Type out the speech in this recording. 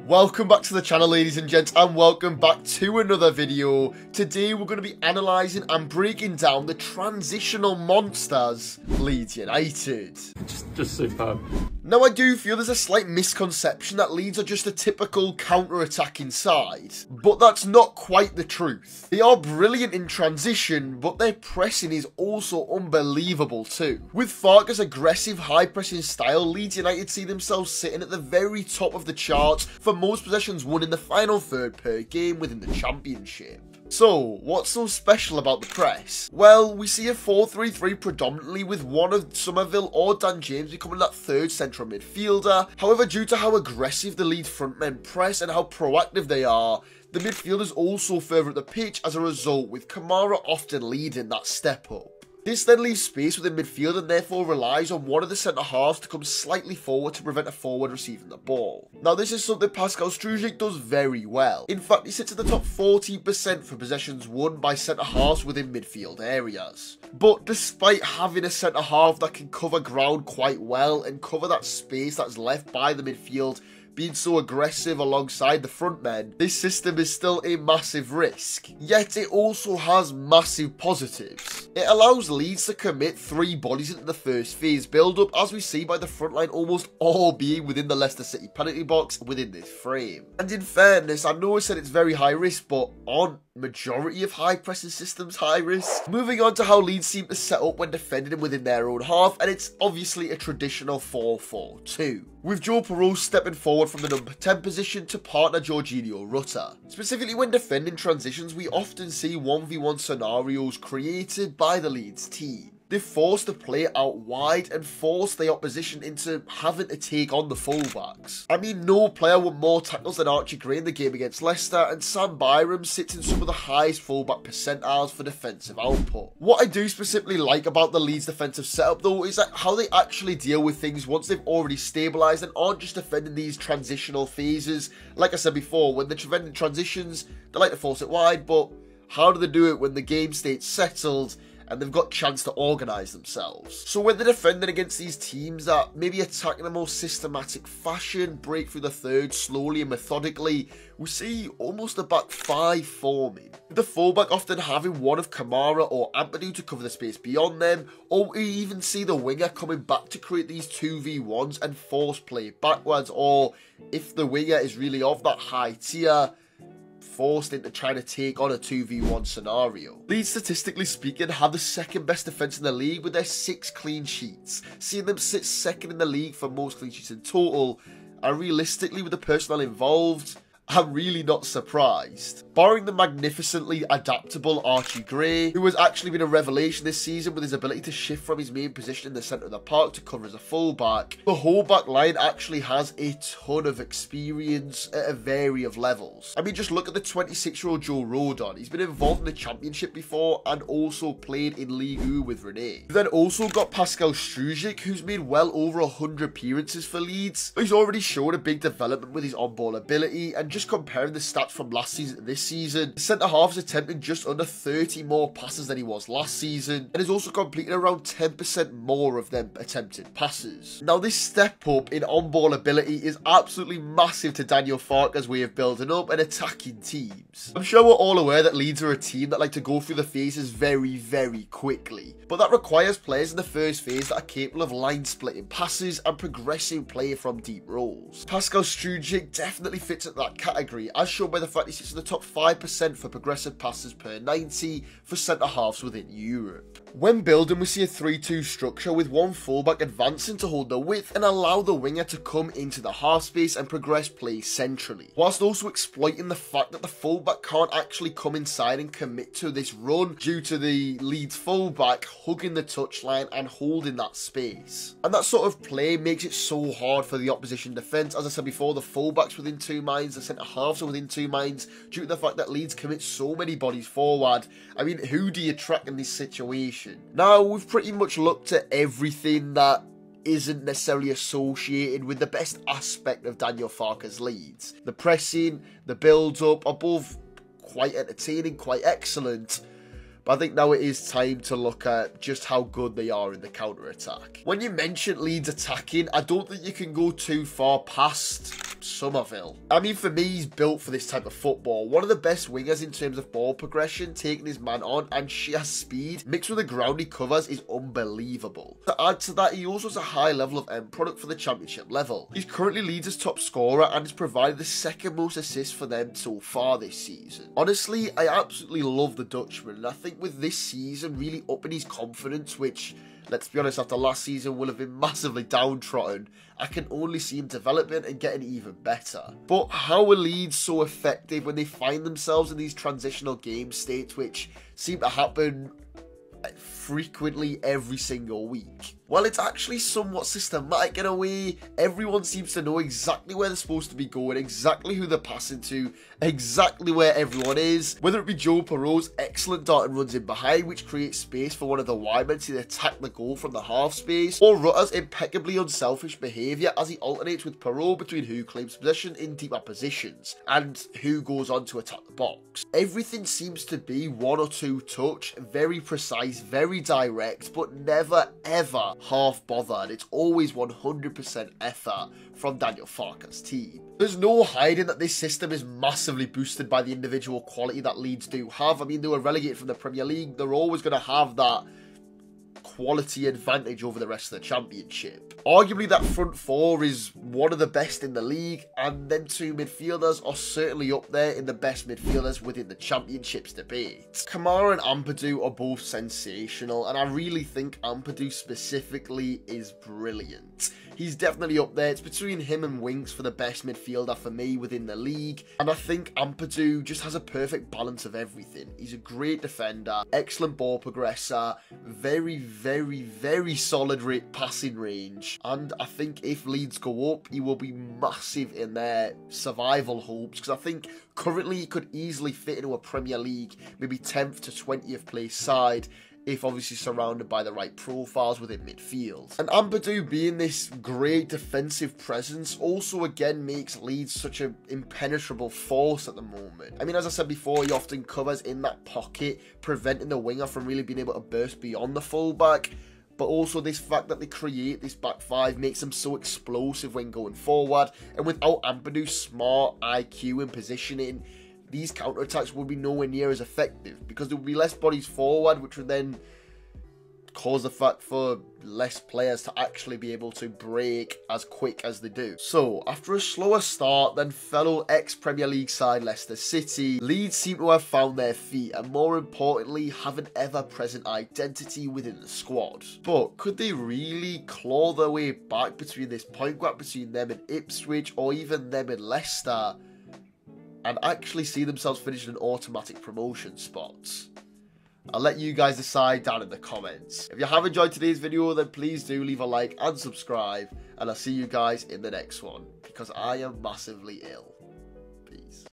Welcome back to the channel, ladies and gents, and welcome back to another video. Today we're going to be analysing and breaking down the transitional monsters, Leeds United. Just superb. Now, I do feel there's a slight misconception that Leeds are just a typical counter-attacking side, but that's not quite the truth. They are brilliant in transition, but their pressing is also unbelievable too. With Farke's aggressive high-pressing style, Leeds United see themselves sitting at the very top of the charts for most possessions won in the final third per game within the Championship. So, what's so special about the press? Well, we see a 4-3-3 predominantly with one of Somerville or Dan James becoming that third central midfielder. However, due to how aggressive the Leeds frontmen press and how proactive they are, the midfielders also further up the pitch as a result, with Kamara often leading that step up. This then leaves space within midfield and therefore relies on one of the centre-halves to come slightly forward to prevent a forward receiving the ball. Now, this is something Pascal Strujic does very well. In fact, he sits at the top 40% for possessions won by centre-halves within midfield areas. But despite having a centre-half that can cover ground quite well and cover that space that's left by the midfield, being so aggressive alongside the front men, this system is still a massive risk. Yet it also has massive positives. It allows Leeds to commit 3 bodies into the first phase build-up, as we see by the front line almost all being within the Leicester City penalty box within this frame. And in fairness, I know I said it's very high risk, but aren't majority of high pressing systems high risk? Moving on to how Leeds seem to set up when defending within their own half, and it's obviously a traditional 4-4-2. With Joe Perreault stepping forward from the number 10 position to partner Jorginho Rutter. Specifically when defending transitions, we often see 1v1 scenarios created by the Leeds team. They force the play out wide and force the opposition into having to take on the fullbacks. I mean, no player won more tackles than Archie Gray in the game against Leicester, and Sam Byram sits in some of the highest fullback percentiles for defensive output. What I do specifically like about the Leeds defensive setup though is that how they actually deal with things once they've already stabilised and aren't just defending these transitional phases. Like I said before, when they're defending transitions, they like to force it wide, but how do they do it when the game state's settled and they've got chance to organise themselves? So when they're defending against these teams that maybe attack in a more systematic fashion, break through the third slowly and methodically, we see almost a back 5 forming, with the fullback often having one of Kamara or Ampadu to cover the space beyond them, or we even see the winger coming back to create these 2v1s and force play backwards, or if the winger is really of that high tier, forced into trying to take on a 2v1 scenario. Leeds, statistically speaking, have the second best defence in the league with their 6 clean sheets, seeing them sit second in the league for most clean sheets in total, and realistically with the personnel involved, I'm really not surprised. Barring the magnificently adaptable Archie Gray, who has actually been a revelation this season with his ability to shift from his main position in the centre of the park to cover as a fullback, the whole back line actually has a ton of experience at a variety of levels. I mean, just look at the 26-year-old Joe Rodon. He's been involved in the Championship before and also played in Ligue 1 with Rennes. We've then also got Pascal Strujic, who's made well over 100 appearances for Leeds. He's already shown a big development with his on-ball ability, and just comparing the stats from last season to this season, the centre-half is attempting just under 30 more passes than he was last season, and is also completing around 10% more of them attempted passes. Now, this step up in on-ball ability is absolutely massive to Daniel Farke's way of building up and attacking teams. I'm sure we're all aware that Leeds are a team that like to go through the phases very, very quickly, but that requires players in the first phase that are capable of line-splitting passes and progressing play from deep roles. Pascal Strujic definitely fits at that category, as shown by the fact he sits in the top 5% for progressive passes per 90 for centre-halves within Europe. When building, we see a 3-2 structure with one fullback advancing to hold the width and allow the winger to come into the half space and progress play centrally, whilst also exploiting the fact that the fullback can't actually come inside and commit to this run due to the Leeds fullback hugging the touchline and holding that space. And that sort of play makes it so hard for the opposition defence. As I said before, the fullback's within 2 minds, the centre-halves are within 2 minds, due to the fact that Leeds commit so many bodies forward. I mean, who do you track in this situation? Now, we've pretty much looked at everything that isn't necessarily associated with the best aspect of Daniel Farke's Leeds. The pressing, the build-up are both quite entertaining, quite excellent, But I think now it is time to look at just how good they are in the counter-attack. When you mention Leeds attacking, I don't think you can go too far past Somerville. I mean, for me, he's built for this type of football. One of the best wingers in terms of ball progression, taking his man on, and sheer speed, mixed with the ground he covers, is unbelievable. To add to that, he also has a high level of end product for the championship level. He's currently Leeds' top scorer and has provided the second most assists for them so far this season. Honestly, I absolutely love the Dutchman, and I think with this season really upping his confidence, which, let's be honest, after last season will have been massively downtrodden, I can only see him developing and getting even better. But how are Leeds so effective when they find themselves in these transitional game states, which seem to happen frequently every single week? Well, it's actually somewhat systematic in a way. Everyone seems to know exactly where they're supposed to be going, exactly who they're passing to, exactly where everyone is. Whether it be Joe Perreault's excellent darting runs in behind, which creates space for one of the widemen to attack the goal from the half space, or Rutter's impeccably unselfish behaviour as he alternates with Perreault between who claims possession in deeper positions and who goes on to attack the box. Everything seems to be one or two touch, very precise, very direct, but never ever half bothered. It's always 100% effort from Daniel Farke's team. There's no hiding that this system is massively boosted by the individual quality that Leeds do have. I mean, they were relegated from the Premier League. They're always going to have that quality advantage over the rest of the championship. Arguably, that front four is one of the best in the league, and them two midfielders are certainly up there in the best midfielders within the championships debate. Kamara and Ampadu are both sensational, and I really think Ampadu specifically is brilliant. He's definitely up there. It's between him and Winks for the best midfielder for me within the league, and I think Ampadu just has a perfect balance of everything. He's a great defender, excellent ball progressor, very solid passing range, and I think if Leeds go up, he will be massive in their survival hopes, because I think currently he could easily fit into a Premier League, maybe 10th to 20th place side, if obviously surrounded by the right profiles within midfield. And Ampadu being this great defensive presence also again makes Leeds such an impenetrable force at the moment. I mean, as I said before, he often covers in that pocket, preventing the winger from really being able to burst beyond the fullback. But also this fact that they create this back five makes them so explosive when going forward. And without Ampadu's smart IQ and positioning, these counterattacks would be nowhere near as effective, because there would be less bodies forward, which would then cause the fact for less players to actually be able to break as quick as they do. So, after a slower start than fellow ex-Premier League side Leicester City, Leeds seem to have found their feet and, more importantly, have an ever-present identity within the squad. But could they really claw their way back between this point gap between them and Ipswich, or even them and Leicester, and actually see themselves finish in automatic promotion spots? I'll let you guys decide down in the comments. If you have enjoyed today's video, then please do leave a like and subscribe, and I'll see you guys in the next one, because I am massively ill. Peace.